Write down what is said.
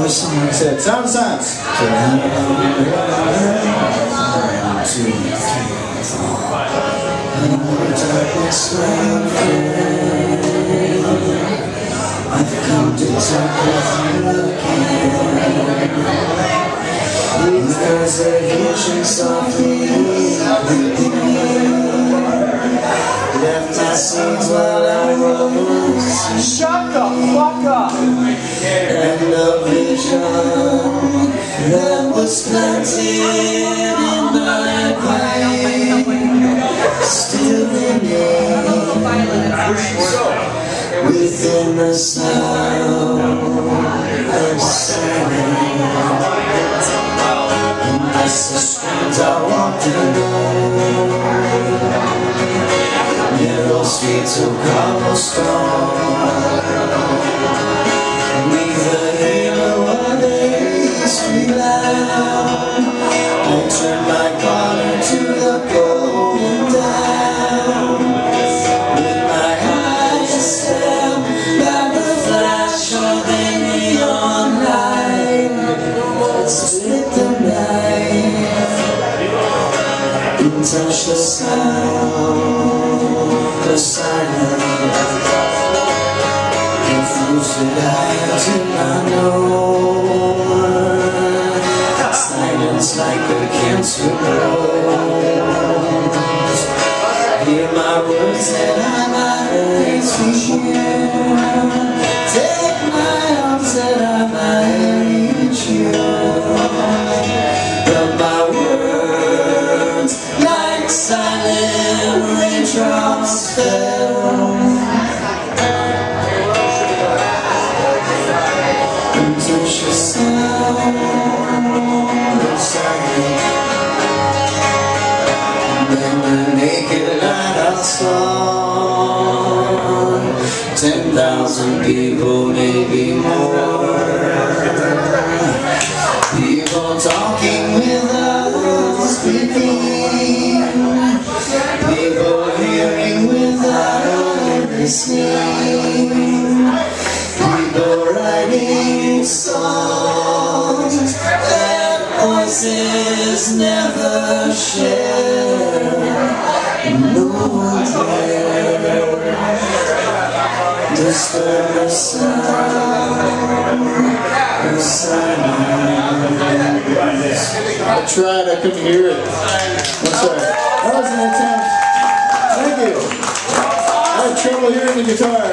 wish someone said, sound science. 1, 2, 3, 4. Darkness I've come to talk with you again. Because a vision softly left my scenes while I rose. Shut the fuck up! And the vision that was planted in my brain still remains within the sound of silence. Unless the streets I walked alone, narrow streets of cobblestone, neath the halo of a street lamp, I turned my collar to the golden down, with my eyes stabbed by the flash of a neon light that split the night and touched the sound of silence. Confused that I did not know. Silence like a cancer grows. Hear my words that I might hear. Take my arms that I might reach you. But my words like silent raindrops fell into the sound of silence. Then the naked light I saw 10,000 people, maybe more. People talking without speaking, people hearing without listening, people writing songs that voices never share. No one dare disturb the sound of silence. I tried, I couldn't hear it. I'm sorry. That was an attempt. Thank you. I had trouble hearing the guitar.